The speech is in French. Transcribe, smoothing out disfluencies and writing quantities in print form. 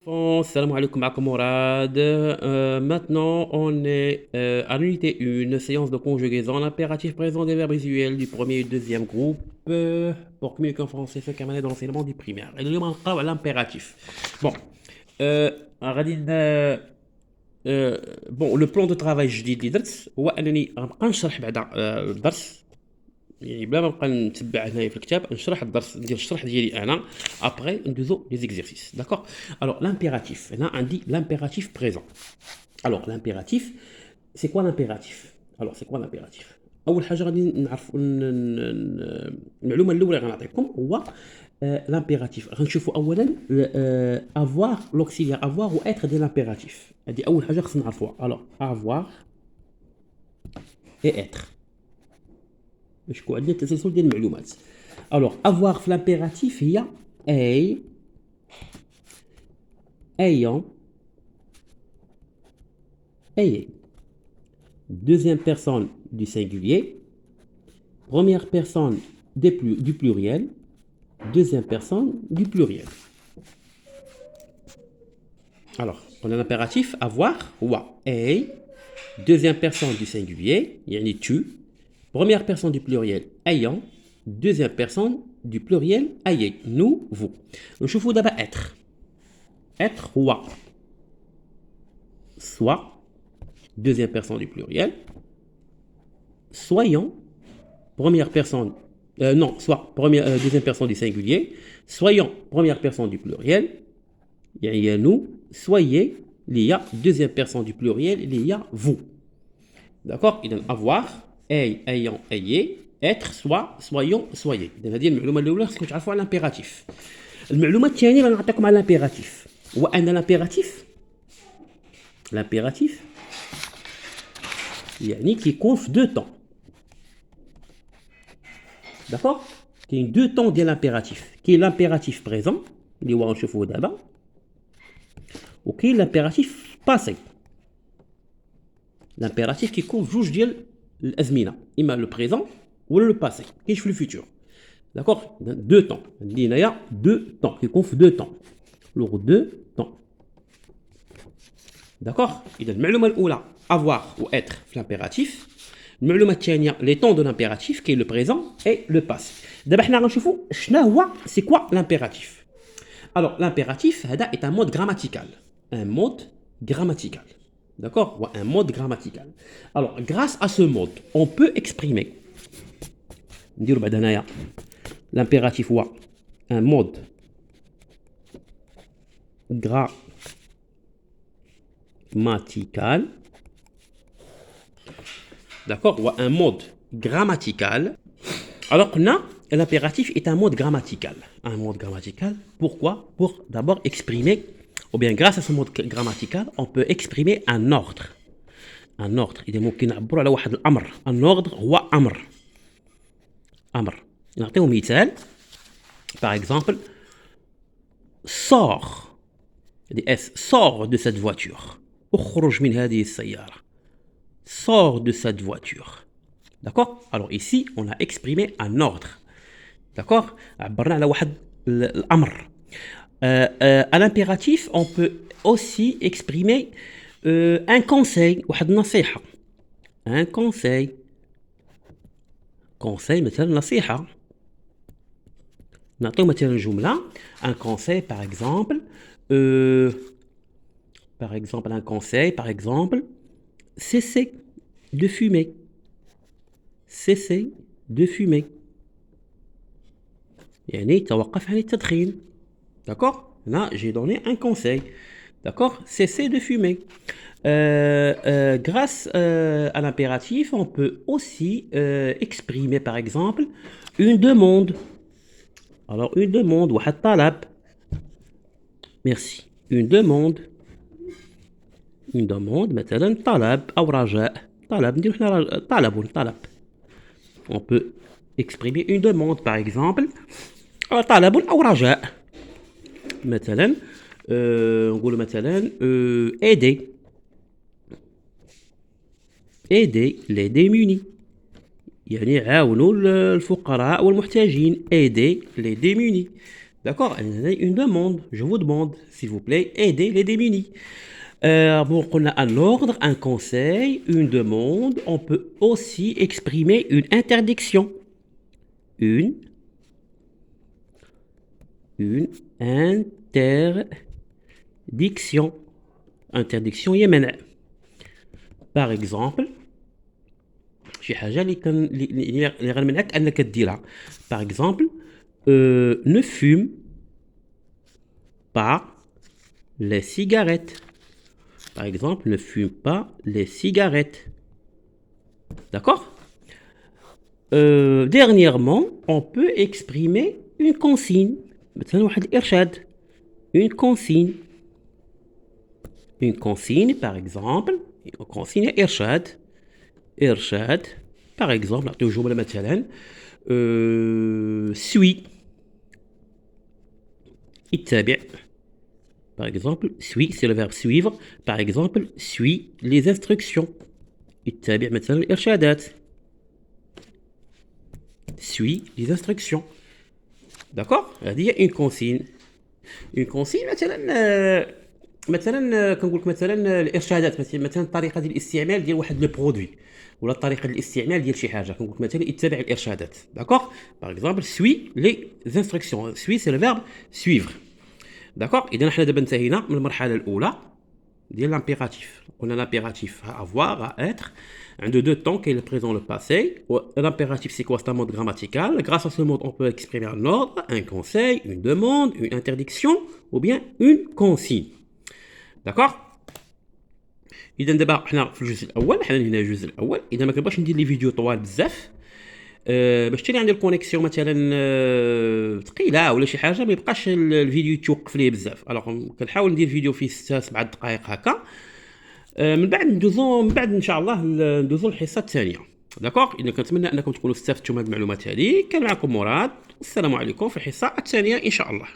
Bon, salam alaikum, معكم Mourad. Maintenant, on est à l'unité 1, séance de conjugaison, l'impératif présent des verbes visuels du premier et deuxième groupe pour communiquer en français ce qu'on a dans l'enseignement du primaire. Et le moment l'impératif. Bon, غادي bon, le plan de travail الجديد اللي درت هو انني غنبقى نشرح بعدا الدرس، يعني بلا ما نبقى نتبع هنايا في الكتاب نشرح الدرس ندير الشرح ديالي انا ابري ندوزو لي زيكزيرسيس. داكور. الوغ l'impératif هنا عندي l'impératif présent. Alors l'impératif c'est quoi l'impératif? Alors c'est quoi l'impératif؟ اول حاجه غادي نعرف المعلومه الاولى اللي غنعطيكم هو l'impératif. غنشوفوا اولا avoir l'auxiliaire avoir و être ديال l'impératif. هذه اول حاجه خصنا نعرفوها. alors avoir et être باش يكون عندنا تسلسل ديال المعلومات. الوغ افواغ في لامبيراتيف هي اي ayant ayant deuxième personne du singulier, première personne du pluriel, deuxième personne du pluriel. Alors on a l'impératif avoir wa ay deuxième personne du singulier yani tu, première personne du pluriel ayant, deuxième personne du pluriel ayant, nous, vous. نشوفوا دابا être. être هو soit deuxième personne du pluriel, soyons première personne non, soit première deuxième personne du singulier, soyons première personne du pluriel, il y a nous, soyez, il y a deuxième personne du pluriel, il y a vous. D'accord? Il donne avoir ayant, ayez, être, soit, soyons, soyez. هذه المعلومة الأولى خصكم تعرفوا على l'impératif. المعلومة الثانية اللي غنعطيكم على l'impératif هو أن l'impératif يعني كيكون في دو طون. داكور؟ كاين دو طون ديال l'impératif. كاين l'impératif présent اللي هو غنشوفوه دابا وكاين l'impératif passé. l'impératif كيكون في جوج ديال الازمنه، اما لو بريزون ولا لو باسي، كاينش في لو فيتور. داكوغ؟ دو طون عندي هنايا دو طون كيكون في دو طون. لوغ دو طون. داكوغ؟ اذا المعلومه الاولى افواغ و اتر في لامبيراتيف. المعلومه الثانيه لي طون دو لامبيراتيف كاين لو بريزون اي لو باسي. دابا حنا غنشوفوا شنو هو سي كوا لامبيراتيف. الوغ l'impératif هذا est un mode grammatical. un mode grammatical. D'accord? Ou un mode grammatical. Alors, grâce à ce mode, on peut exprimer. L'impératif ou un mode grammatical. D'accord? Ou un mode grammatical. Alors, l'impératif est un mode grammatical. Un mode grammatical. Pourquoi? Pour d'abord exprimer. Ou bien grâce à ce mode grammatical, on peut exprimer un ordre. Un ordre. إذا ممكن نعبروا على واحد الأمر. Un ordre هو أمر. أمر. نعطيو مثال. Par exemple, sors. Sors de cette voiture. اخرج من هذه السيارة. Sors de cette voiture. D'accord? Alors ici, on a exprimé un ordre. D'accord? عبرنا على واحد الأمر. À l'impératif, on peut aussi exprimer un conseil, واحد النصيحة. Un conseil. Conseil مثلا نصيحة. نعطيو مثلا جملة. Un conseil par exemple. Par exemple un conseil par exemple. Cessez de fumer. Cessez de fumer. يعني توقف عن التدخين. D'accord? Là, j'ai donné un conseil. D'accord? Cessez de fumer. Grâce à l'impératif, on peut aussi exprimer, par exemple, une demande. Alors, une demande, واحد طلب. Merci. Une demande. Une demande, مثلا طلب أو رجاء. طلب نديرو حنا طلب. On peut exprimer une demande, par exemple. طلب أو رجاء. مثلا نقول مثلا aider les démunis يعني عاونوا الفقراء والمحتاجين aider les démunis. D'accord? Une demande. Je vous demande, s'il vous plaît, aidez les démunis. Bon, on a un ordre, un conseil, une demande. On peut aussi exprimer une interdiction. Une interdiction. Interdiction يمنع. Par exemple, شي حاجة اللي غنمنعك أنك ديرها. Par exemple, ne fume pas les cigarettes. Par exemple, ne fume pas les cigarettes. D'accord? Dernièrement, on peut exprimer une consigne. مثلا واحد الإرشاد. Une consigne. Une consigne, par exemple. Une consigne إرشاد. إرشاد. Par exemple, نعطيو جملة مثلا. Suis. اتبع. Par exemple, suis, c'est le verbe suivre. Par exemple, suis les instructions. اتبع مثلا الإرشادات. Suis les instructions. D'accord? هذه هي une consigne. Une consigne مثلا كنقول لك مثلا الارشادات مثلا طريقه ديال الاستعمال ديال واحد لو برودوي ولا طريقه الاستعمال ديال شي حاجه كنقول لك مثلا اتبع الارشادات. داكوغ؟ باغ اكزومبل سوي لي انستركسيون. سوي سي لو فيرب سويفر. داكوغ؟ اذا حنا دابا انتهينا من المرحله الاولى ديال لامبيراتيف. قلنا لامبيراتيف افوار اتر عنده deux temps qui est le présent le passé. L'impératif c'est quoi? C'est un mode grammatical. Grâce à ce mode on peut exprimer un ordre, un conseil, une demande, une interdiction ou bien une consigne. داكوغ؟ اذا دابا حنا في الجزء الاول. حنا هنا الجزء الاول. اذا ما كنبغيش ندير لي فيديو طوال بزاف باش حتى اللي عندي الكونيكسيون مثلا ثقيله ولا شي حاجه ما يبقاش الفيديو يتوقف ليه بزاف. الوغ كنحاول ندير فيديو فيه 6 7 دقائق هكا. من بعد ان شاء الله ندوزو الحصه الثانيه. داكوغ؟ اذا كنتمنى انكم تكونوا استفدتوا من هذه المعلومات هذه. كان معكم مراد. السلام عليكم في الحصه الثانيه ان شاء الله.